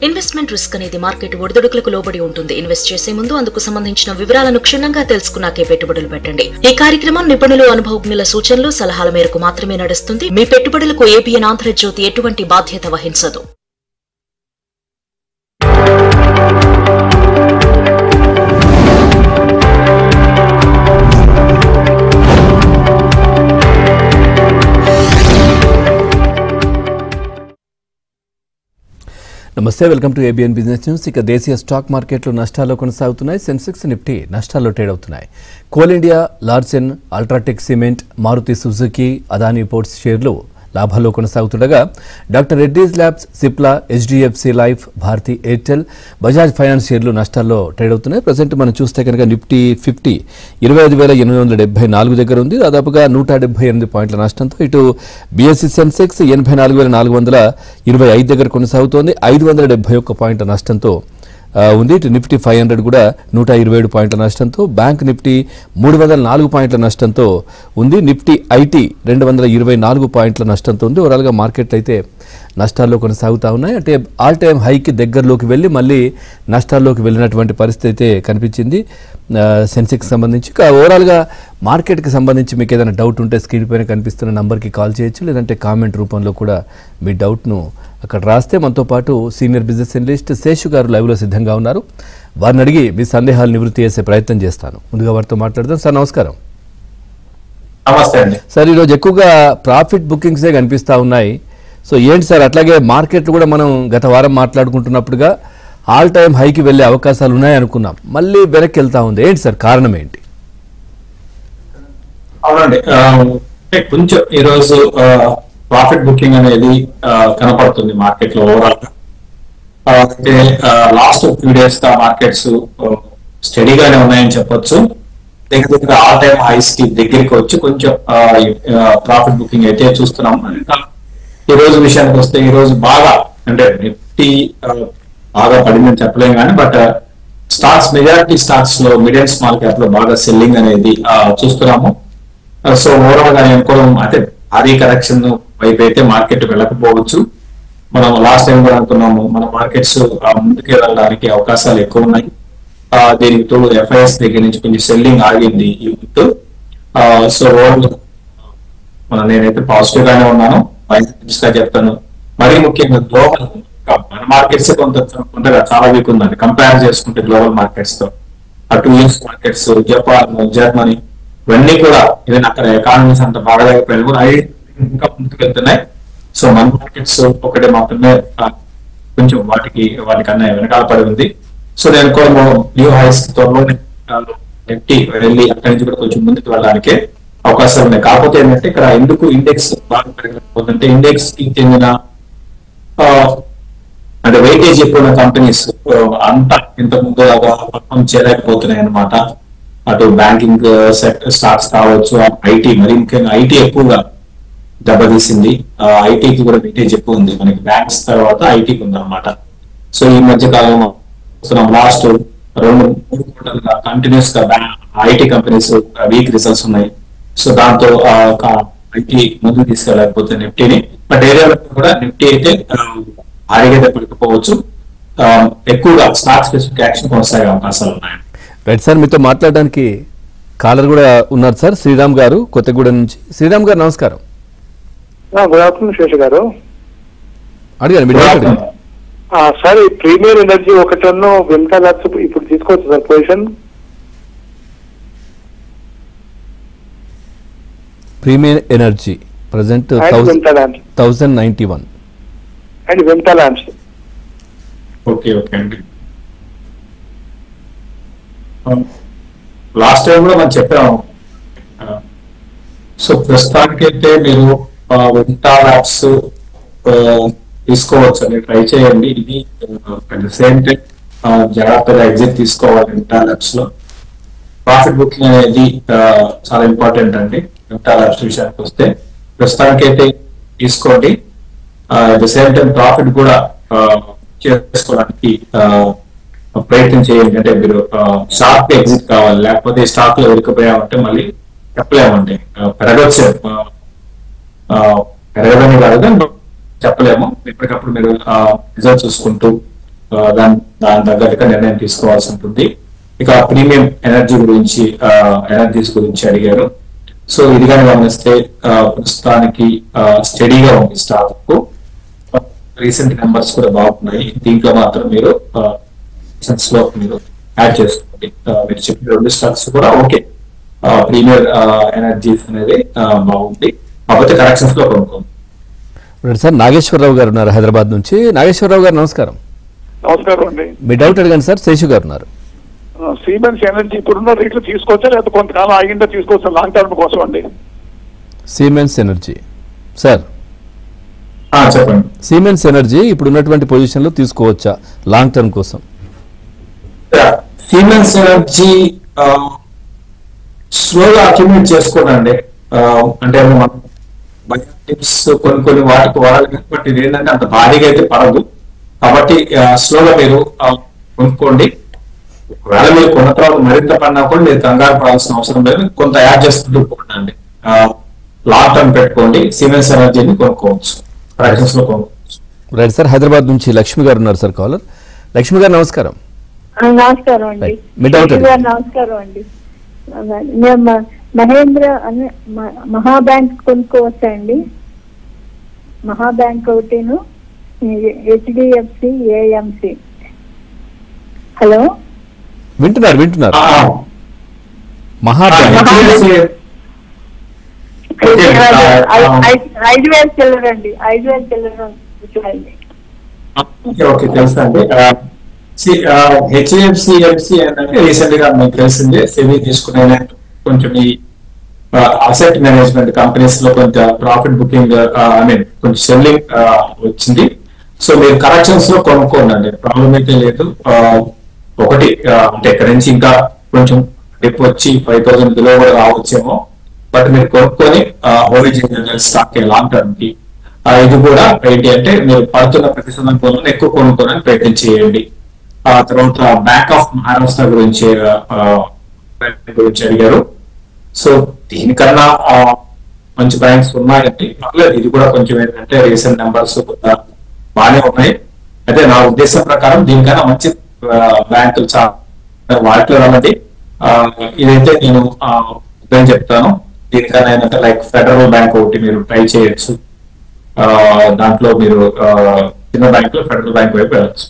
Investment risk అనేది market ఒడిదుడుకులకు లోబడి ఉంటుంది. ఇన్వెస్ట్ చేసే ముందు అందుకు సంబంధించిన వివరాలను క్షుణ్ణంగా తెలుసుకున్నాకే పెట్టుబడులు పెట్టండి. ఈ కార్యక్రమం నిపుణులు, అనుభవజ్ఞుల సూచనలు, సలహాల మేరకు మాత్రమే నడుస్తుంది. మీ పెట్టుబడులకు ఏబిఎన్ ఆంధ్రజ్యోతి ఎటువంటి బాధ్యత వహించదు. నమస్తే, welcome to ABN business news. ఇక దేశీయ స్టాక్ మార్కెట్లు నష్టాల్లో కొనసాగుతున్నాయి. సెన్సెక్స్, నిఫ్టీ నష్టాల్లో ట్రేడ్ అవుతున్నాయి. Coal India, Larsen, UltraTech cement, Maruti Suzuki, Adani ports షేర్లు లాభాల్లో కొనసాగుతుండగా doctor Reddy's labs, Cipla, HDFC life, Bharti Airtel, Bajaj finance షేర్లు నష్టాల్లో ట్రేడ్ అవుతున్నాయి. ప్రజెంట్ మనం చూస్తే కనుక నిఫ్టీ 50 25,874 దగ్గర ఉంది. దాదాపుగా 178 పాయింట్ల నష్టంతో ఇటు బిఎస్సి సెన్సెక్స్ 84,425 దగ్గర కొనసాగుతోంది. 571 పాయింట్ల నష్టంతో ఉంది. ఇటు నిఫ్టీ 500 కూడా 127 పాయింట్ల నష్టంతో, బ్యాంక్ నిఫ్టీ 304 పాయింట్ల నష్టంతో ఉంది. నిఫ్టీ ఐటీ 224 పాయింట్ల నష్టంతో ఉంది. ఓవరాల్గా మార్కెట్ అయితే నష్టాల్లో కొనసాగుతూ ఉన్నాయి. అంటే ఆల్ టైమ్ హైకి దగ్గరలోకి వెళ్ళి మళ్ళీ నష్టాల్లోకి వెళ్ళినటువంటి పరిస్థితి అయితే కనిపించింది సెన్సెక్స్ సంబంధించి. ఓవరాల్గా మార్కెట్కి సంబంధించి మీకు ఏదైనా డౌట్ ఉంటే స్క్రీన్ పైన కనిపిస్తున్న నంబర్కి కాల్ చేయొచ్చు, లేదంటే కామెంట్ రూపంలో కూడా మీ డౌట్ను అక్కడ రాస్తే మనతో పాటు సీనియర్ బిజినెస్ అనలిస్ట్ శేషు గారు లైవ్లో సిద్ధంగా ఉన్నారు. వారిని అడిగి మీ సందేహాలు నివృత్తి చేసే ప్రయత్నం చేస్తాను. ముందుగా వారితో మాట్లాడదాం. సార్ నమస్కారం. నమస్తే అండి. సార్, ఈరోజు ఎక్కువగా ప్రాఫిట్ బుకింగ్సే కనిపిస్తూ ఉన్నాయి. సో ఏంటి సార్, అట్లాగే మార్కెట్లు కూడా మనం గత వారం మాట్లాడుకుంటున్నప్పుడుగా ఆల్ టైమ్ హైకి వెళ్ళే అవకాశాలు ఉన్నాయి అనుకున్నాం, మళ్ళీ వెనక్కి వెళ్తా ఉంది. ఏంటి సార్ కారణం ఏంటి? అవునండి, కొంచెం ఈరోజు ప్రాఫిట్ బుకింగ్ అనేది కనపడుతుంది మార్కెట్ లో ఓవరాల్ గా. అయితే లాస్ట్ ఫ్యూ డేస్ గా మార్కెట్స్ స్టడీగానే ఉన్నాయని చెప్పొచ్చు. దగ్గర ఆల్ టైమ్ హైస్ కి దగ్గరికి వచ్చి కొంచెం ప్రాఫిట్ బుకింగ్ అయితే చూస్తున్నాం. ఈ రోజు విషయానికి వస్తే ఈ రోజు బాగా అంటే నిఫ్టీ బాగా పడిందని చెప్పలేము కానీ, బట్ స్టాక్స్ మెజారిటీ స్టాక్స్ లో మిడ్ అండ్ స్మాల్ క్యాప్ లో బాగా సెల్లింగ్ అనేది చూస్తున్నాము. సో ఓవరాల్ గా అనుకోవడం అంటే భారీ కరెక్షన్ వైపు అయితే మార్కెట్ వెళ్ళకపోవచ్చు. మనం లాస్ట్ టైం కూడా అనుకున్నాము మన మార్కెట్స్ ముందుకు వెళ్ళడానికి అవకాశాలు ఎక్కువ ఉన్నాయి. దీనికి తోడు ఎఫ్ఐఎస్ దగ్గర నుంచి కొంచెం సెల్లింగ్ ఆగింది ఈ ముందు. సో ఓవరాల్ నేనైతే పాజిటివ్ గానే ఉన్నాను, గా చెప్తాను. మరీ ముఖ్యంగా గ్లోబల్ మన మార్కెట్స్ కొంతగా చాలా వీక్ ఉందండి కంపేర్ చేసుకుంటే గ్లోబల్ మార్కెట్స్ తో. అటు యూఎస్ మార్కెట్స్, జపాన్, జర్మనీ ఇవన్నీ కూడా ఈవెన్ అక్కడ ఎకానమీస్ అంత బాగా లేకపోయినా కూడా అవి ఇంకా ముందుకు వెళ్తున్నాయి. సో మన మార్కెట్స్ ఒకటే మాత్రమే కొంచెం వాటికన్నా వెనకాల పడి ఉంది. సో నేను కూడా న్యూ హైస్ త్వరలో నిఫ్టీ వెళ్ళి అక్కడి నుంచి కూడా కొంచెం ముందుకు వెళ్ళడానికి అవకాశాలు ఉన్నాయి. కాకపోతే ఏంటంటే ఇక్కడ ఎందుకు ఇండెక్స్ బాగా పెరగకపోతుందంటే ఇండెక్స్ కి చెందిన అంటే వెయిటేజ్ ఎక్కువ కంపెనీస్ అంతా ఇంత ముందు పర్ఫార్మ్ చేయలేకపోతున్నాయి అనమాట. అటు బ్యాంకింగ్ సెక్టర్ స్టాక్స్ కావచ్చు, ఐటీ, మరి ముఖ్యంగా ఐటీ ఎక్కువగా దెబ్బతీసింది. ఐటీకి కూడా వెయిటేజ్ ఎక్కువ ఉంది, మనకి బ్యాంక్స్ తర్వాత ఐటీకి ఉంది అనమాట. సో ఈ మధ్య కాలంలో లాస్ట్ 2-3 క్వార్టర్లుగా కంటిన్యూస్ గా ఐటీ కంపెనీస్ వీక్ రిజల్ట్స్ ఉన్నాయి. సో దాంతో ఐటీ ముందుకు తీసుకెళ్ళకపోతే నిఫ్టీని, బట్ ఏరియా కూడా నిఫ్టీ అయితే భారీగా దెబ్బతిపోవచ్చు. ఎక్కువగా స్టాక్ స్పెసిఫిక్ యాక్షన్ కొనసాగే అవకాశాలు ఉన్నాయి. రైట్ సార్, మీతో మాట్లాడడానికి కాలర్ కూడా ఉన్నారు సార్, శ్రీరామ్ గారు కొత్తగూడెం నుంచి. శ్రీరామ్ గారు నమస్కారం. గుడ్ ఆఫ్టర్నూన్ శేష గారు. అడిగాను మీరు మాట్లాడండి. సార్, ఈ ప్రీమియర్ ఎనర్జీ ఒకటన్ను వింటా ల్యాబ్స్ ఇప్పుడు తీసుకోవచ్చు sir position? Premier Energy present 1091 and వింటా ల్యాబ్స్. ఓకే ఓకే అండి. లాస్ట్ టైం కూడా మనం చెప్పాము. సో ప్రస్తుతానికైతే మీరు వింటా ల్యాబ్స్ తీసుకోవచ్చు అని ట్రై చేయండి. ఇది అట్ ద సేమ్ టైం జాగ్రత్తగా ఎగ్జిట్ తీసుకోవాలి. వింటా ల్యాబ్స్ లో ప్రాఫిట్ బుకింగ్ అనేది చాలా ఇంపార్టెంట్ అండి. వింటా ల్యాబ్స్ విషయానికి వస్తే ప్రస్తుతానికైతే తీసుకోండి. At the same time profit కూడా చేసుకోవడానికి ప్రయత్నం చేయండి. అంటే మీరు షార్ప్ ఎగ్జిట్ కావాలి, లేకపోతే స్టాక్ లో ఇరుక్కుపోయామంటే మళ్ళీ చెప్పలేమండి. పెరగచ్చు, పెరగదని కాదు చెప్పలేము. ఎప్పటికప్పుడు మీరు రిజల్ట్ చూసుకుంటూ దాని తగ్గట్టుగా నిర్ణయం తీసుకోవాల్సి ఉంటుంది. ఇక ప్రీమియం ఎనర్జీస్ గురించి అడిగారు. సో ఇది కానీ గమనిస్తే ప్రస్తుతానికి స్టడీగా ఉంది స్టాక్. రీసెంట్ నెంబర్స్ కూడా బాగున్నాయి. దీంట్లో మాత్రం మీరు మీరు యాడ్ చేసుకోండి. మీరు చెప్పిన 2 స్టాక్స్ కూడా ఓకే. ప్రీమియర్ ఎనర్జీస్ అనేది బాగుంది, కాకపోతే కరెక్షన్స్ లో కొనుక్కోండి. సార్ నాగేశ్వరరావు గారు ఉన్నారు హైదరాబాద్ నుంచి. నాగేశ్వరరావు గారు నమస్కారం. నమస్కారం అండి. మీ డౌట్ అడగండి సార్. శేషు గారు ఉన్నారు. సిమెన్స్ ఎనర్జీ ఇప్పుడున్న రేట్లు తీసుకోవచ్చా లేదా కొంతకాలం ఆగిందా తీసుకోవచ్చా లాంగ్ టర్మ్ కోసం అండి? సిమెన్స్ ఎనర్జీ సార్, చెప్పండి. సిమెన్స్ ఎనర్జీ ఇప్పుడు ఉన్నటువంటి పొజిషన్ లో తీసుకోవచ్చా లాంగ్ టర్మ్ కోసం? సిమెన్స్ ఎనర్జీ స్లోగా అక్యుమిలేట్ చేసుకోనండి. అంటే మనం టిప్స్ కొన్ని వాటికి వాడాలి, బట్ ఇది ఏంటంటే అంత భారీగా అయితే పడదు. కాబట్టి స్లోగా మీరు కొనుక్కోండి. ఒకవేళ మీరు కొన్న తర్వాత మరింత పడినా కూడా మీరు కంగారు పడాల్సిన అవసరం లేదు. కొంత యాడ్ చేసుకుంటూ పోండి. లాంగ్ టర్మ్ పెట్టుకోండి. సిమెన్స్ ఎనర్జీని కొనుక్కోవచ్చు, ప్రైసెస్ లో కొనుక్కోవచ్చు. Right sir. హైదరాబాద్ నుంచి లక్ష్మి గారు ఉన్నారు సార్ కాలర్. లక్ష్మి గారు నమస్కారం. నమస్కారం అండి. మీ డౌట్ నమస్కారం అండి. మేము మహేంద్ర అనే మహాబ్యాంక్ కొనుక్కోవచ్చా అండి? మహాబ్యాంక్ ఒకటిను హెచ్డిఎఫ్సి ఏఎంసి. హలో, వింటున్నారు మహాబ్యాంక్ 5,000 చిల్లరండి. 5,000 చిల్లర ఓకే, తెలుసా అండి. హెచ్డిఎఫ్సి అంటే రీసెంట్ గా మీకు తెలిసిందే సెబీ తీసుకునే కొంచెం ఈ అసెట్ మేనేజ్మెంట్ కంపెనీస్ లో కొంచెం ప్రాఫిట్ బుకింగ్ కొంచెం సెల్లింగ్ వచ్చింది. సో మీరు కరెక్షన్స్ లో కొనుక్కోండి, ప్రాబ్లం అయితే లేదు. ఒకటి అంటే ఇక్కడ నుంచి ఇంకా కొంచెం డిప్ వచ్చి 5,000 బిలో కూడా రావచ్చేమో, బట్ మీరు కొనుక్కొని హోల్డ్ చేయాలి స్టాక్ లాంగ్ టర్మ్ కి. ఇది కూడా ఏంటి అంటే మీరు పడుతున్న ప్రతి సందర్భంలో ఎక్కువ కొనుక్కోవడానికి ప్రయత్నం చేయండి. ఆ తర్వాత బ్యాంక్ ఆఫ్ మహారాష్ట్ర గురించి అడిగారు. సో దీనికన్నా మంచి బ్యాంక్స్ ఉన్నాయంటే పర్లేదు. ఇది కూడా కొంచెం ఏంటంటే రీసెంట్ నెంబర్స్ బాగానే ఉన్నాయి. అయితే నా ఉద్దేశం ప్రకారం దీనికన్నా మంచి బ్యాంకులు చాలా వాటిలో రావండి. ఇదైతే నేను ఏం చెప్తాను, దీనికన్నా ఏంటంటే లైక్ ఫెడరల్ బ్యాంక్ ఒకటి మీరు ట్రై చేయొచ్చు. దాంట్లో మీరు చిన్న బ్యాంక్ లో ఫెడరల్ బ్యాంక్ వైపు వెళ్ళచ్చు.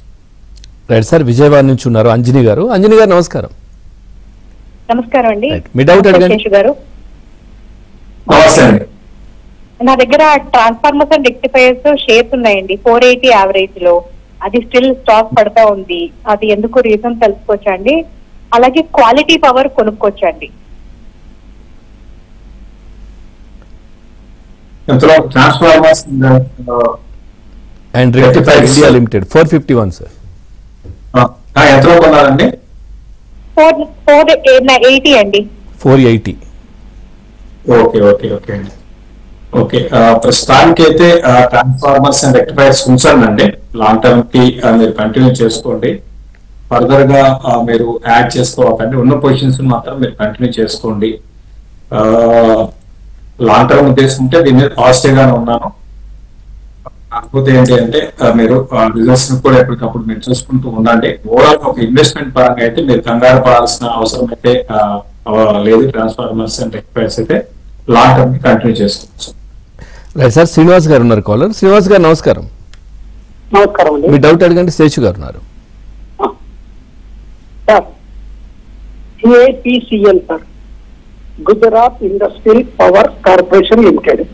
Right sir. విజయవాడ నుంచి ఉన్నారు అంజనీ గారు. అంజనీ గారు నమస్కారం. నమస్కారం అండి. మీ డౌట్ అడగండి. శేషు గారు, నమస్తే అండి. నా దగ్గర ట్రాన్స్ఫార్మర్స్ అండ్ రెక్టిఫైర్స్ షేర్స్ ఉన్నాయండి 480 యావరేజ్ లో. అది స్టిల్ స్టాక్ పడతా ఉంది. అది ఎందుకు రీజన్ తెలుసుకోవచ్చా అండి? అలాగే క్వాలిటీ పవర్ కొనుక్కోవచ్చండి. Transformers and rectifier India limited 451 sir. ఎంతలో కొన్నారండి? 480 అండి. 480. ఓకే ఓకే ఓకే అండి. ఓకే, ప్రస్తుతానికి అయితే ట్రాన్స్ఫార్మర్స్ అండ్ రెక్టిఫైర్స్ ఉంచండి. లాంగ్ టర్మ్ కి మీరు కంటిన్యూ చేసుకోండి. ఫర్దర్ గా మీరు యాడ్ చేసుకోవాలండి. ఉన్న పొజిషన్స్ మాత్రం మీరు కంటిన్యూ చేసుకోండి. లాంగ్ టర్మ్ ఉద్దేశం ఉంటే దీని మీద పాజిటివ్ గానే ఉన్నాను. కాకపోతే ఏంటి అంటే మీరు రిజల్ట్స్ కూడా ఎప్పటికప్పుడు మీరు చూసుకుంటూ ఉండండి. ఓవరాల్ ఒక ఇన్వెస్ట్మెంట్ పరంగా అయితే మీరు కంగారు పడాల్సిన అవసరం అయితే లేదు. ట్రాన్స్ఫార్మర్స్ అండ్ రెక్టిఫైర్స్ అయితే లాంగ్ టర్మ్ కి కంటిన్యూ చేసుకోవచ్చు. Right sir. శ్రీనివాస్ గారు ఉన్నారు కాలర్. శ్రీనివాస్ గారు నమస్కారం. నమస్కారం అండి. మీ డౌట్ అడగండి. శేషు గారు ఉన్నారు. Sir, APCL sir, Gujarat industrial power corporation limited.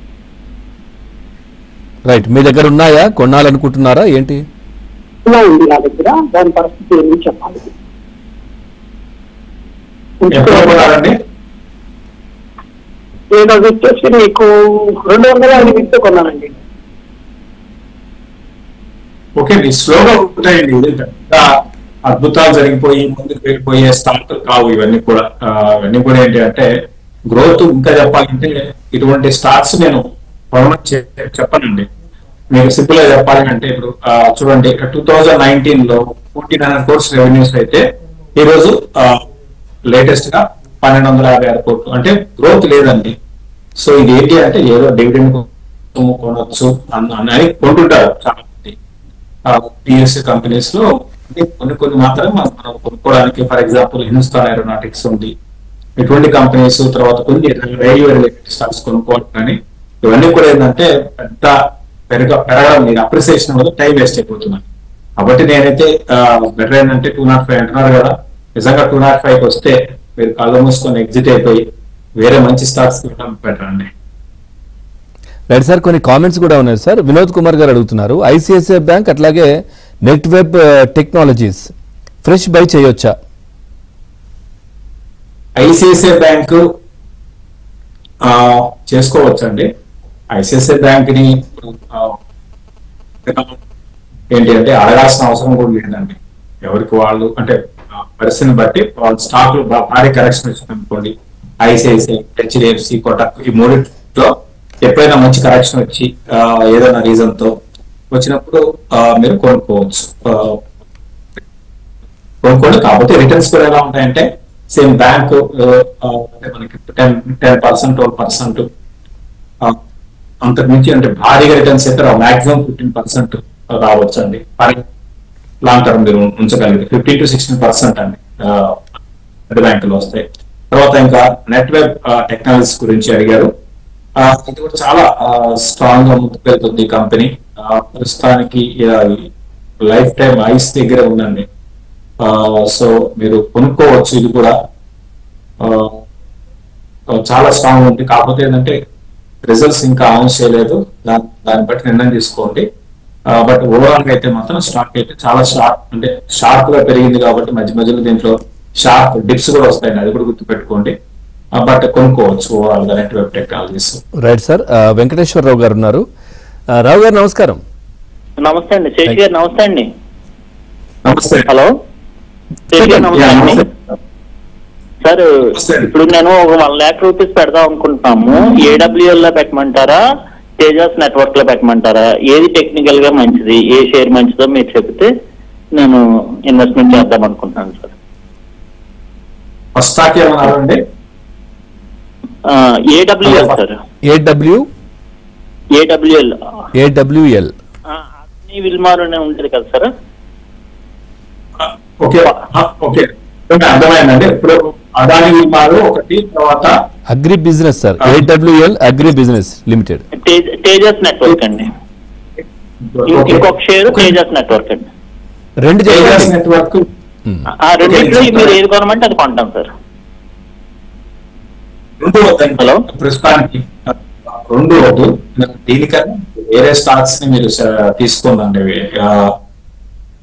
Right. మీ దగ్గర ఉన్నాయా, కొనాలనుకుంటున్నారా ఏంటి? ఉంది నా దగ్గర. దాని పరిస్థితి ఏమి చెప్పాలి? నేను అది వచ్చేసి మీకు 250 కొన్నానండి. ఓకే, మీ స్లోగా ఉంటాయండి. అద్భుతాలు జరిగిపోయి ముందుకు వెళ్ళిపోయే స్టార్ట్ కావు ఇవన్నీ కూడా. ఇవన్నీ కూడా ఏంటి అంటే గ్రోత్ ఇంకా చెప్పాలంటే ఇటువంటి స్టార్ట్స్ నేను చెప్పనండి. మీకు సింపుల్ గా చెప్పాలి అంటే ఇప్పుడు చూడండి, 2019 లో 1,400 crores రెవెన్యూస్ అయితే ఈ రోజు లేటెస్ట్ గా 1,256 కోట్లు. అంటే గ్రోత్ లేదండి. సో ఇది ఏంటి అంటే ఏదో డివిడెండ్ కొనొచ్చు అని కొంటుంటారు చాలా మంది. పిఎస్సి కంపెనీస్ లో అంటే కొన్ని మాత్రం మనం కొనుక్కోవడానికి, ఫర్ ఎగ్జాంపుల్ హిందుస్థాన్ ఏరోనాటిక్స్ ఉంది, ఇటువంటి కంపెనీస్, తర్వాత కొన్ని రైల్వే రిలేటెడ్ స్టాక్స్ కొనుక్కోవాలి. కానీ ఇవన్నీ కూడా ఏంటంటే పెద్ద పెరగడం మీరు అప్రిసియేషన్ వల్ల టైం వేస్ట్ అయిపోతున్నాను. కాబట్టి నేనైతే బెటర్ ఏంటంటే 205 అంటున్నారు కదా, నిజంగా 205కి వస్తే మీరు కళ్ళు మూసుకొని ఎగ్జిట్ అయిపోయి వేరే మంచి స్టాక్స్ బెటర్ అండి. రైట్ సార్, కొన్ని కామెంట్స్ కూడా ఉన్నాయి సార్. వినోద్ కుమార్ గారు అడుగుతున్నారు, ఐసిఐసిఐ బ్యాంక్ అట్లాగే net web technologies fresh buy చేయొచ్చా? ఐసిఐసిఐ బ్యాంక్ చేసుకోవచ్చండి. ఐసిఐసిఐ బ్యాంక్ ని ఏంటి అంటే అడగాల్సిన అవసరం కూడా లేదండి. ఎవరికి వాళ్ళు అంటే పరిస్థితిని బట్టి వాళ్ళ స్టాక్లు భారీ కరెక్షన్ వచ్చింది అనుకోండి, ఐసిఐసిఐ, హెచ్డిఎఫ్సి, కోటక్, ఈ మూడింటిలో ఎప్పుడైనా మంచి కరెక్షన్ వచ్చి ఏదైనా రీజన్ తో వచ్చినప్పుడు మీరు కొనుక్కోవచ్చు. కొనుక్కోండి. కాకపోతే రిటర్న్స్ కూడా ఎలా ఉంటాయంటే సేమ్ బ్యాంక్ మనకి 10%, 12% అంతకు మించి అంటే భారీగా రిటర్న్స్ అయితే మాక్సిమం 15% రావచ్చు అండి. లాంగ్ టర్మ్ మీరు ఉంచగలిగితే 15 to 16% అండి బ్యాంకులు వస్తాయి. తర్వాత ఇంకా నెట్ వెబ్ టెక్నాలజీస్ గురించి అడిగారు. ఇది కూడా చాలా స్ట్రాంగ్ గా ముందుకు వెళ్తుంది కంపెనీ. ప్రస్తుతానికి లైఫ్ టైం ఐస్ దగ్గర ఉందండి. సో మీరు కొనుక్కోవచ్చు. ఇది కూడా చాలా స్ట్రాంగ్ ఉంది. కాకపోతే ఏంటంటే రిజల్ట్స్ ఇంకా అనౌన్స్ చేయలేదు, దాన్ని బట్టి నిర్ణయం తీసుకోండి. బట్ ఓవరాల్ గా అయితే మాత్రం స్టాక్ అయితే చాలా షార్ప్ గా పెరిగింది. కాబట్టి మధ్య మధ్యలో దీంట్లో షార్ప్ డిప్స్ కూడా వస్తాయండి, అది కూడా గుర్తు పెట్టుకోండి. బట్ కొనుక్కోవచ్చు ఓవరాల్ గా net web technologies. Right sir, Venkateswararao గారు ఉన్నారు. రావు గారు నమస్కారం. నమస్తే అండి. శేషి గారు నమస్తే అండి. నమస్తే. హలో శేషి గారు నమస్తే అండి. సార్ ఇప్పుడు నేను ఒక 1 lakh రూపీస్ పెడదాం అనుకుంటున్నాము. ఏడబ్ల్యూఎల్ లో పెట్టమంటారా, తేజాస్ నెట్వర్క్ లో పెట్టమంటారా? ఏది టెక్నికల్ గా మంచిది, ఏ షేర్ మంచిదో మీరు చెబితే నేను ఇన్వెస్ట్మెంట్ చేద్దాం అనుకుంటున్నాను సార్. ఫస్ట్ స్టాక్ ఏమన్నారండి? AWL sir. ఏడబ్ల్యూఎల్ విల్మార్ అనే ఉంటుంది కదా సార్. ఓకే అర్థమైందండి. ఇప్పుడు అదాని విల్మార్ ఒకటి, తర్వాత agri business sir, AWL agri business limited, Tejas network అండి. ఇంకొక షేర్ తేజస్ నెట్వర్క్ అండి. రెండు తేజస్ నెట్వర్క్. రెండింటిలో మీరు ఏది కొనమంటే అది కొంటాం సార్. హలో, ప్రస్తుతానికి 2 వద్దు. దీనికన్నా వేరే స్టాక్స్ ని మీరు తీసుకుందండి.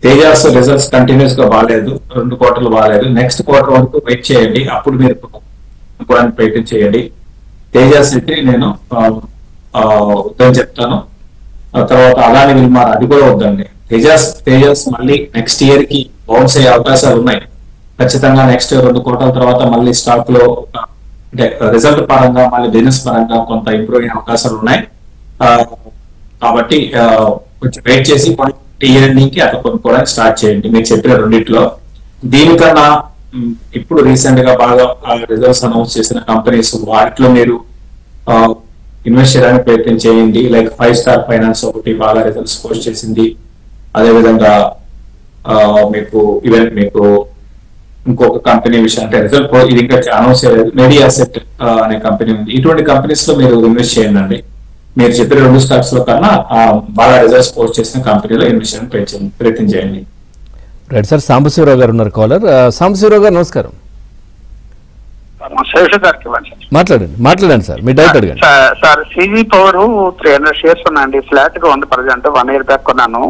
తేజాస్ రిజల్ట్స్ కంటిన్యూస్ గా బాగాలేదు, 2 quarters బాగాలేదు. నెక్స్ట్ క్వార్టర్ వరకు వెయిట్ చేయండి, అప్పుడు మీరు కొనుక్కోవడానికి ప్రయత్నం చేయండి. తేజాస్ అయితే నేను వద్దని చెప్తాను. తర్వాత అదాని విల్మార్ అది కూడా వద్దండి. తేజాస్ మళ్ళీ నెక్స్ట్ ఇయర్ కి బౌన్స్ అయ్యే అవకాశాలు ఉన్నాయి ఖచ్చితంగా. నెక్స్ట్ 2 quarters తర్వాత మళ్ళీ స్టాక్ లో అంటే రిజల్ట్ పరంగా మళ్ళీ బిజినెస్ పరంగా కొంత ఇంప్రూవ్ అయ్యే అవకాశాలు ఉన్నాయి. కాబట్టి కొంచెం వెయిట్ చేసి ఇయర్ ఎండింగ్ కి అట్లా కొనుక్కోవడానికి స్టార్ట్ చేయండి. మీరు చెప్పిన రెండింటిలో దీనికన్నా ఇప్పుడు రీసెంట్ గా బాగా రిజల్ట్స్ అనౌన్స్ చేసిన కంపెనీస్ వాటిలో మీరు ఇన్వెస్ట్ చేయడానికి ప్రయత్నం చేయండి. లైక్ 5 Star Finance ఒకటి బాగా రిజల్ట్స్ పోస్ట్ చేసింది. అదేవిధంగా మీకు ఇంకొక కంపెనీ విషయం అంటే రిజల్ట్ ఇది ఇంకా అనౌన్స్ చేయలేదు, మెడియాసెట్ అనే కంపెనీ ఉంది. ఇటువంటి కంపెనీస్ లో మీరు ఇన్వెస్ట్ చేయండి. మీరు చెప్పిన 2 స్టాక్స్ లో కన్నా బాగా రిజల్ట్స్ పోస్ట్ చేసిన కంపెనీలో ఇన్వెస్ట్ చేయడానికి ప్రయత్నం చేయండి. రైట్ సార్, సాంబశివరావు గారు ఉన్నారు కాలర్. సాంబశివరావు గారు నమస్కారం. మాట్లాడండి సార్, మీ డౌట్ అడగండి సార్. సిజీ పవర్ 300 shares ఉన్నాయండి, ఫ్లాట్ గా ఉంది ప్రజెంట్. 1 year బ్యాక్ కొన్నాను.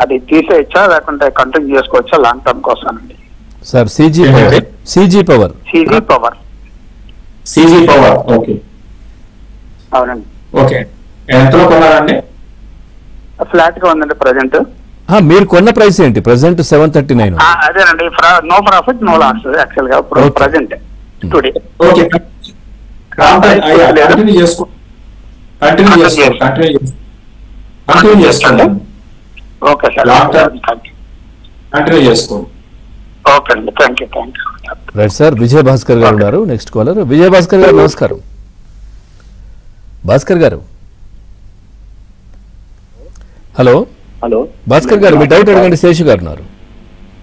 అది తీసేయచ్చా లేకుంటే కంటిన్యూ చేసుకోవచ్చా లాంగ్ టర్మ్ కోసం అండి? సార్ సిజీ పవర్ ఓకే అవునండి. ఓకే, ఎంతలో కొన్నారండి? ఫ్లాట్ గా ఉందండి ప్రజెంట్. మీరు కొన్న ప్రైస్ ఏంటి? ప్రెసెంట్ 739. అదేనండి, no profit no loss actual గా ప్రజెంట్ టుడే. ఓకే, కంటిన్యూ చేసుకోండి. Okay sir, long term continue చేసుకోండి. ఓకే అండి, thank you. Right sir, Vijay Bhaskar గారు ఉన్నారు నెక్స్ట్ కాలర్. విజయ్ భాస్కర్ గారు నమస్కారం. భాస్కర్ గారు హలో. భాస్కర్ గారు మీ డౌట్ అడగండి. శేషు గారు ఉన్నారు.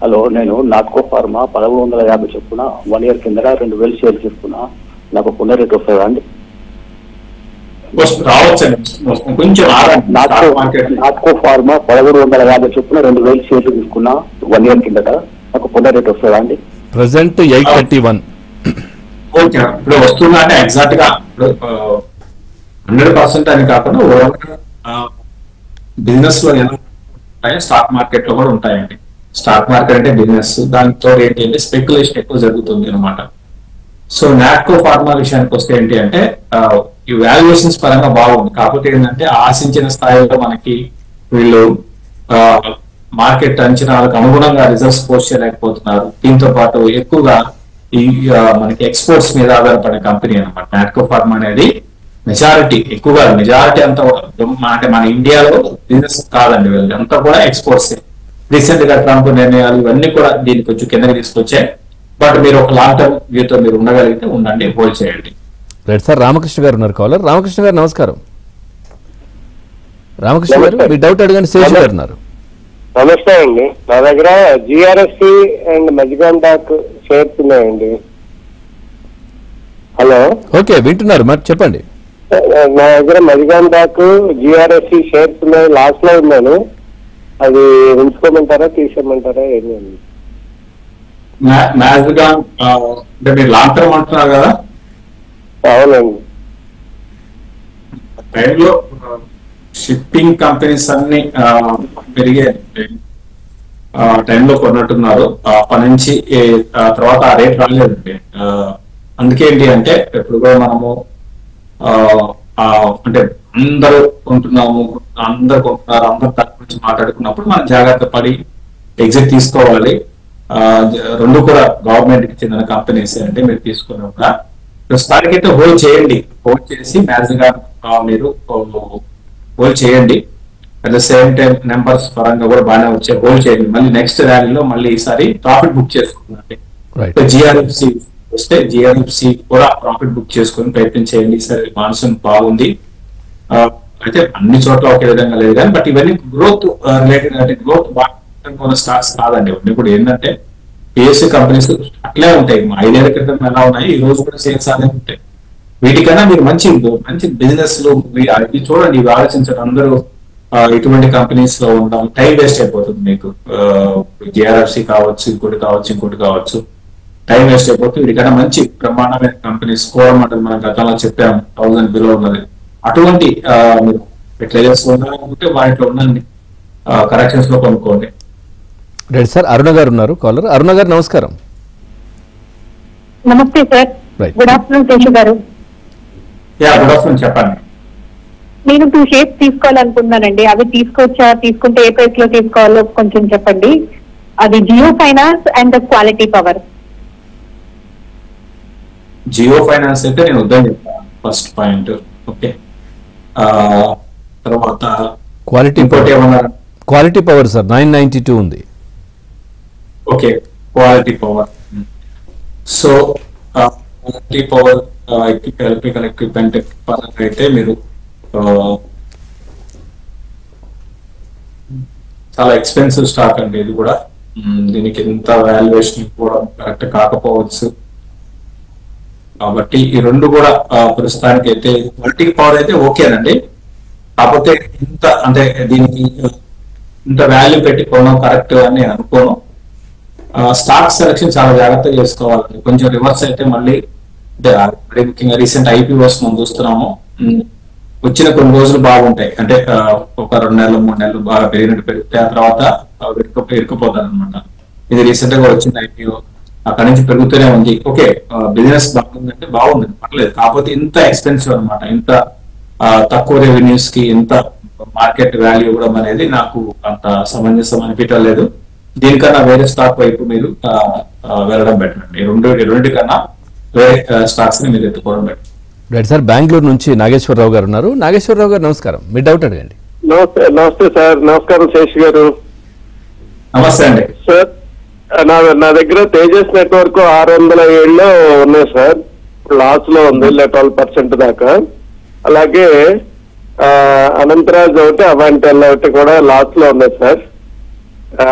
హలో, నేను నాట్కో ఫార్మా 1150 చొప్పున 1 year కింద 2000 షేర్లు తీసుకున్నా. నాకు పునః రేట్ వస్తుందా అండి? నాట్కో ఫార్మా 1150 చొప్పున 2000 షేర్లు తీసుకున్నా 1 year కిందట. నాకు పునః రేట్ వస్తుందా అండి? ప్రెసెంట్ 831. ఓకే, ఇప్పుడు వస్తుందా అంటే ఎగ్జాక్ట్ గా 100% అని కాకుండా బిజినెస్ లో ఎలా ఉంటాయో స్టాక్ మార్కెట్ లో కూడా ఉంటాయండి. స్టాక్ మార్కెట్ అంటే బిజినెస్, దానితో ఏంటి అంటే స్పెక్యులేషన్ ఎక్కువ జరుగుతుంది అనమాట. సో నాట్కో ఫార్మా విషయానికి వస్తే ఏంటి అంటే ఈ వాల్యుయేషన్స్ పరంగా బాగుంది. కాకపోతే ఏంటంటే ఆశించిన స్థాయిలో మనకి వీళ్ళు మార్కెట్ అంచనాలకు అనుగుణంగా రిజల్ట్స్ పోస్ట్ చేయలేకపోతున్నారు. దీంతో పాటు ఎక్కువగా ఈ మనకి ఎక్స్పోర్ట్స్ మీద ఆధారపడే కంపెనీ అనమాట నాట్కో ఫార్మా అనేది. ఎక్కువగా మెజారిటీ అంతా అంటే మన ఇండియాలో బిజినెస్ కాదండి, వీళ్ళకి అంతా కూడా ఎక్స్పోర్ట్స్. రీసెంట్ గా ట్రంప్ నిర్ణయాలు ఇవన్నీ కూడా దీన్ని కొంచెం కిందకి తీసుకొచ్చాయి. బట్ మీరు ఒక లాంగ్ టర్మ్ వ్యూతో మీరు ఉండగలిగితే ఉండండి, హోల్డ్ చేయండి. రైట్ సార్, రామకృష్ణ గారు ఉన్నారు కాలర్. రామకృష్ణ గారు నమస్కారం. రామకృష్ణ గారు మీ డౌట్ అడగండి. శేషు గారు ఉన్నారు. నమస్తే అండి, నా దగ్గర జిఆర్ఎస్సి అండ్ మజిగాన్ డాక్ షేర్స్ ఉన్నాయండి. హలో, ఓకే వింటున్నారు మరి చెప్పండి. నా దగ్గర మజిగాన్ డాక్ జిఆర్ఎస్సి షేర్స్ ఉన్నాయి, లాస్ట్ లో ఉన్నాను. అది ఉంచుకోమంటారా తీసేయమంటారా ఏంటండి? అంటే మీరు లాంగ్ టర్మ్ అంటున్నారు కదా? అవునండి. టైంలో షిప్పింగ్ కంపెనీస్ అన్ని పెరిగే టైంలో కొన్నట్టున్నారు. అప్పటి నుంచి తర్వాత ఆ రేట్ రాలేదండి. అందుకే ఏంటి అంటే ఇప్పుడు కూడా మనము అంటే అందరూ కొంటున్నాము, అందరు కొంటున్నారు, అందరు దాని గురించి మాట్లాడుకున్నప్పుడు మనం జాగ్రత్త పడి ఎగ్జిట్ తీసుకోవాలి. రెండు కూడా గవర్నమెంట్ కి చెందిన కంపెనీస్ అంటే మీరు తీసుకున్నప్పుడు ప్రస్తుతానికి అయితే హోల్డ్ చేయండి. హోల్డ్ చేసి మ్యాక్సిమం మీరు హోల్డ్ చేయండి. At the same time numbers పరంగా కూడా బాగానే వచ్చాయి, హోల్డ్ చేయండి. మళ్ళీ నెక్స్ట్ ర్యాలీలో మళ్ళీ ఈసారి ప్రాఫిట్ బుక్ చేసుకుందండి. జిఆర్ఎఫ్సి వస్తే జిఆర్ఎఫ్సి కూడా ప్రాఫిట్ బుక్ చేసుకుని ప్రయత్నం చేయండి. ఈసారి మాన్సూన్ బాగుంది, అయితే అన్ని చోట్ల ఒకే విధంగా లేదు కానీ బట్ ఇవన్నీ గ్రోత్ రిలేటెడ్ అంటే గ్రోత్ బాగా స్టాక్స్ కాదండి. ఇవన్నీ కూడా ఏంటంటే పిఎస్సి కంపెనీస్ అట్లే ఉంటాయి. 5 ఏళ్ల క్రితం ఎలా ఉన్నాయి ఈ రోజు కూడా సేల్స్ అనే ఉంటాయి. వీటికన్నా మీరు మంచి బిజినెస్ లో ఇది చూడండి, ఇవి ఆలోచించండి. అందరూ ఇటువంటి కంపెనీస్ లో ఉండడం టైం వేస్ట్ అయిపోతుంది మీకు. జిఆర్ఎఫ్సి కావచ్చు, ఇంకోటి కావచ్చు, టైం వేస్ట్ అయిపోతుంది. వీటికన్నా మంచి బ్రహ్మాండమైన కంపెనీస్ కోరమంటారు, మనం గతంలో చెప్పాము 1000 బిలో ఉన్నది. అటువంటి మీరు ఫెర్టిలైజర్స్ ఉండాలనుకుంటే వాటిలో ఉండండి, కరెక్షన్స్ లో కొనుక్కోండి. రైట్ సార్, అరుణ గారు ఉన్నారు కాలర్. అరుణ గారు నమస్కారం. నమస్తే సార్, గుడ్ ఆఫ్టర్నూన్ శేషు గారు. గుడ్ ఆఫ్టర్నూన్, చెప్పండి. నేను 2 షేర్స్ తీసుకోవాలనుకుంటున్నానండి. అవి తీసుకుంటే ఏ ప్రైస్ లో తీసుకోవాలో కొంచెం చెప్పండి. అది Jio Finance and Quality Power. Jio Finance అయితే నేను వద్దని చెప్తాను, ఫస్ట్ పాయింట్. ఓకే, తర్వాత క్వాలిటీ పవర్ సార్ 992 ఉంది. Okay, Quality Power. So Quality Power electrical equipment పరంగా అయితే మీరు చాలా ఎక్స్పెన్సివ్ స్టాక్ అండి ఇది కూడా. దీనికి ఎంత వాల్యుయేషన్ కూడా కరెక్ట్ కాకపోవచ్చు. కాబట్టి ఈ రెండు కూడా ప్రస్తుతానికి అయితే క్వాలిటీ పవర్ అయితే ఓకేనండి. కాకపోతే ఇంత అంటే దీనికి ఇంత వాల్యూ పెట్టి కొనడం కరెక్ట్ అని నేను అనుకోను. స్టాక్ సెలెక్షన్ చాలా జాగ్రత్తగా చేసుకోవాలండి. కొంచెం రివర్స్ అయితే మళ్ళీ అంటే ముఖ్యంగా రీసెంట్ ఐపీఓస్ మనం చూస్తున్నాము. వచ్చిన కొన్ని రోజులు బాగుంటాయి, అంటే ఒక 2 నెలలు 3 నెలలు బాగా పెరిగితే ఆ తర్వాత ఇరుక్కుపోతారు అనమాట. ఇది రీసెంట్ గా వచ్చిన ఐపీఓ, అక్కడి నుంచి పెరుగుతూనే ఉంది. ఓకే, బిజినెస్ బాగుందంటే బాగుంది, పర్లేదు. కాకపోతే ఇంత ఎక్స్పెన్సివ్ అనమాట, ఇంత తక్కువ రెవెన్యూస్ కి ఇంత మార్కెట్ వాల్యూ ఇవ్వడం అనేది నాకు అంత సమంజసం అనిపించలేదు. దీనికన్నా వేరే స్టాక్ వైపు మీరు వెళ్ళడం బెటర్ అండి. రెండు కన్నా వేరే స్టాక్స్ ని మీరు ఎత్తుకోవడం బెటర్. రైట్ సార్, బెంగళూరు నుంచి నాగేశ్వరరావు గారు ఉన్నారు. నాగేశ్వరరావు గారు నమస్కారం, మీ డౌట్ అడగండి. నమస్తే సార్. నమస్కారం శేష్ గారు. నమస్తే అండి సార్. నా దగ్గర తేజస్ నెట్వర్క్ 607లో ఉన్నాయి సార్, లాస్ లో ఉంది 12% దాకా. అలాగే అనంతరాజ్ ఒకటి, అవాంటెల్ ఒకటి కూడా లాస్ లో ఉన్నాయి సార్.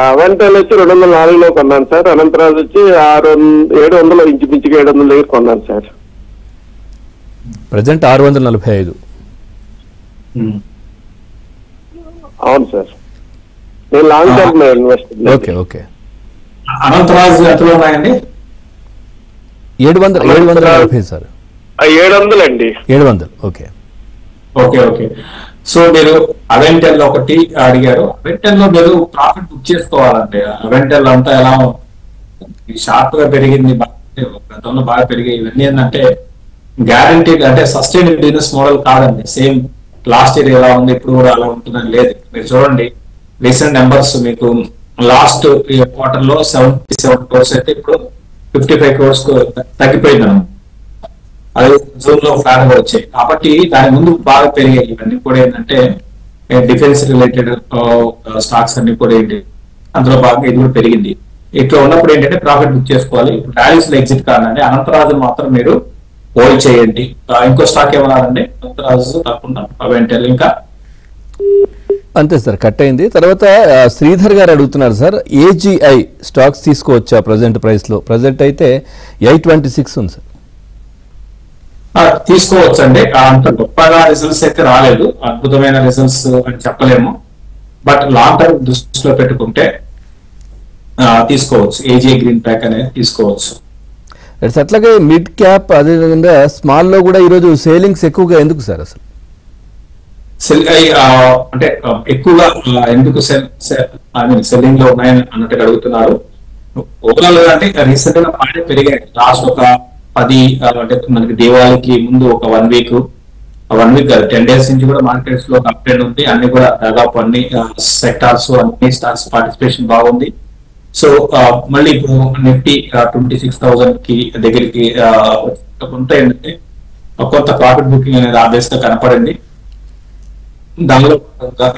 అవెంటల్ వచ్చి 204లో కొన్నాను సార్. అనంతరాజ్ వచ్చి 700 ఇంచుమించుగా 700 దగ్గర కొన్నాను సార్. ప్రజెంట్ 645. అవును సార్, నేను long term invest. Okay okay. Anantharaj ఎంతలో ఉన్నాయండి? 740 సార్. 700 అండి. 700. Okay okay okay. సో మీరు అవెంటెల్ ఒకటి అడిగారు. అవెంటెల్ లో మీరు ప్రాఫిట్ బుక్ చేసుకోవాలంటే అవెంటెల్ అంతా ఎలా షార్ప్ గా పెరిగింది, గతంలో బాగా పెరిగాయి. ఇవన్నీ ఏంటంటే గ్యారంటీడ్ అంటే సస్టైనబుల్ బిజినెస్ మోడల్ కాదండి. సేమ్ లాస్ట్ ఇయర్ ఎలా ఉంది ఇప్పుడు కూడా అలా ఉంటుందని లేదు. మీరు చూడండి రీసెంట్ నెంబర్స్, మీకు లాస్ట్ క్వార్టర్ లో 77 crores అయితే ఇప్పుడు 55 crores తగ్గిపోయింది అన్నమాట. అది జూన్ లో ఫ్లాట్ గా వచ్చాయి. కాబట్టి దాని ముందు బాగా పెరిగాయి. ఇవన్నీ కూడా ఏంటంటే డిఫెన్స్ రిలేటెడ్ స్టాక్స్ అన్ని కూడా ఏంటి అందులో బాగా ఇది కూడా పెరిగింది. ఇట్లా ఉన్నప్పుడు ఏంటంటే ప్రాఫిట్ బుక్ చేసుకోవాలి. ఇప్పుడు ర్యాలీస్ లో ఎగ్జిట్ కాదండి. అనంతరాజు మాత్రం మీరు హోల్డ్ చేయండి. ఇంకో స్టాక్ ఏమన్నారండి? అనంతరాజు కాకుండా అవెంటెల్ ఇంకా అంతే సార్, కట్ అయింది. తర్వాత శ్రీధర్ గారు అడుగుతున్నారు సార్, ఏజీఐ స్టాక్స్ తీసుకోవచ్చా ప్రజెంట్ ప్రైస్ లో? ప్రజెంట్ అయితే 826 ఉంది సార్. తీసుకోవచ్చు అండి. అంత గొప్పగా రిజల్ట్స్ అయితే రాలేదు, అద్భుతమైన రిజల్ట్స్ అని చెప్పలేము. బట్ లాంగ్ టర్మ్ దృష్టిలో పెట్టుకుంటే తీసుకోవచ్చు. ఏజీఐ గ్రీన్ ప్యాక్ అనేది తీసుకోవచ్చు. అట్లాగే మిడ్ క్యాప్ అదేవిధంగా స్మాల్ లో కూడా ఈరోజు సేలింగ్స్ ఎక్కువగా ఎందుకు సార్ అసలు? అంటే ఎక్కువగా ఎందుకు సెల్లింగ్ లో ఉన్నాయని అన్నట్టుగా అడుగుతున్నారు. ఓవరాల్ గా అంటే రీసెంట్ గా బాగా పెరిగాయి. లాస్ట్ ఒక 10 అంటే మనకి దీవాళికి ముందు ఒక 1 వీక్ కాదు 10 days నుంచి కూడా మార్కెట్స్ లో అప్ ట్రెండ్ ఉంది. అన్ని కూడా దాదాపు అన్ని సెక్టార్స్ అన్ని స్టాక్స్ పార్టిసిపేషన్ బాగుంది. సో మళ్ళీ ఇప్పుడు నిఫ్టీ 26,000 కి దగ్గరికి కొంత ఏంటంటే కొంత ప్రాఫిట్ బుకింగ్ అనేది ఆబ్వియస్ గా కనపడింది. దానిలో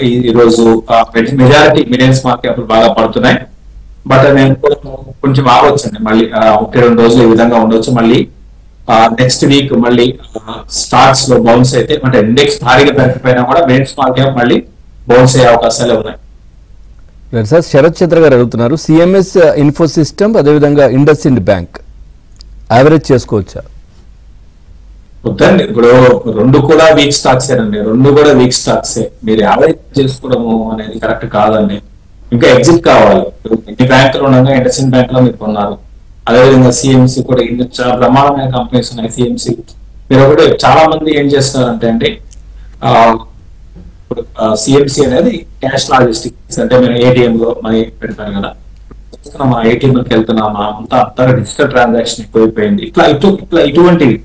ఈ రోజు majority mid and small cap బాగా పడుతున్నాయి. బట్ నేను కొంచెం ఆగొచ్చండి, మళ్ళీ 1-2 రోజులు ఈ విధంగా ఉండొచ్చు. మళ్ళీ నెక్స్ట్ వీక్ మళ్ళీ స్టాక్స్ లో బౌన్స్ అయితే అంటే ఇండెక్స్ భారీగా పెరిగిపోయినా కూడా మిడ్ అండ్ స్మాల్ క్యాప్ మళ్ళీ బౌన్స్ అయ్యే అవకాశాలు ఉన్నాయి. సార్ శరత్ చంద్ర గారు అడుగుతున్నారు, సిఎంఎస్ ఇన్ఫో సిస్టమ్ అదేవిధంగా ఇండస్ ఇండ్ బ్యాంక్ యావరేజ్ చేసుకోవచ్చా? వద్దండి, ఇప్పుడు రెండు కూడా వీక్ స్టాక్స్ ఏనండి. రెండు కూడా వీక్ స్టాక్సే. మీరు యావరేజ్ చేసుకోవడము అనేది కరెక్ట్ కాదండి. ఇంకా ఎగ్జిట్ కావాలి. ఎన్ని బ్యాంకులు ఉండగా ఇండస్ ఇండ్ బ్యాంక్ లో మీరు కొన్నారు. అదేవిధంగా సిఎంసి కూడా చాలా బ్రహ్మాండమైన కంపెనీస్ ఉన్నాయి. సిఎంసి మీరు ఒకటి చాలా మంది ఏం చేస్తున్నారంటే అండి, ఇప్పుడు సిఎంసి అనేది క్యాష్ లాజిస్టిక్స్ అంటే మేము ఏటీఎం లో మనీ పెడతారు కదా, మా ఏటీఎం లోకి వెళ్తున్నామా అంతా డిజిటల్ ట్రాన్సాక్షన్ ఎక్కువైపోయింది. ఇటువంటివి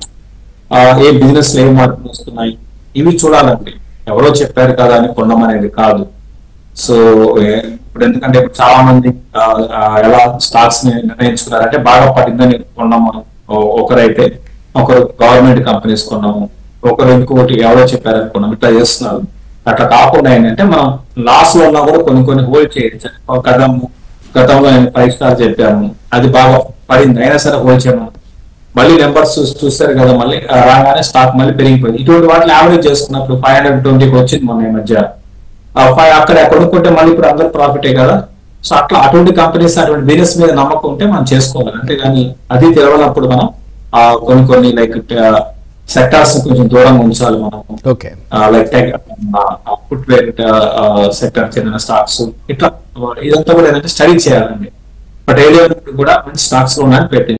ఏ బిజినెస్ లో ఏం మార్పులు వస్తున్నాయి ఇవి చూడాలండి. ఎవరో చెప్పారు కదా అని కొనమనేది కాదు. సో ఇప్పుడు ఎందుకంటే ఇప్పుడు చాలా మంది ఎలా స్టాక్స్ ని నిర్ణయించుకున్నారంటే బాగా పడిందని కొన్నాము. ఒకరైతే ఒకరు గవర్నమెంట్ కంపెనీస్ కొన్నాము, ఒకరు ఇంకొకటి ఎవరో చెప్పారని కొన్నాము. ఇట్లా చేస్తున్నారు. అట్లా కాకుండా ఏంటంటే మనం లాస్ లో ఉన్నా కూడా కొన్ని హోల్డ్ చేయొచ్చు. గతంలో నేను 5 స్టార్ చెప్పాము, అది బాగా పడింది అయినా సరే హోల్డ్ చేయమను. మళ్ళీ నెంబర్స్ చూస్తారు కదా, మళ్ళీ రాగానే స్టాక్ మళ్ళీ పెరిగిపోయింది. ఇటువంటి వాటిని యావరేజ్ చేసుకున్నప్పుడు 520కి వచ్చింది మొన్న ఈ మధ్య. అక్కడ కొనుక్కుంటే మళ్ళీ ఇప్పుడు అందరూ ప్రాఫిటే కదా. సో అట్లా అటువంటి కంపెనీస్ అటువంటి బిజినెస్ మీద నమ్మకం ఉంటే మనం చేసుకోవాలి. అంతేగాని అది తెలవనప్పుడు మనం కొన్ని లైక్ సెక్టార్స్ కొంచెం దూరంగా ఉంచాలి మనం. లైక్ ఫుట్వేర్ సెక్టర్ చెందిన స్టాక్స్ ఇట్లా ఇదంతా కూడా ఏంటంటే స్టడీ చేయాలండి. బట్ ఏదో కూడా మంచి స్టాక్స్ లో ఉన్నాయని పెట్టింది.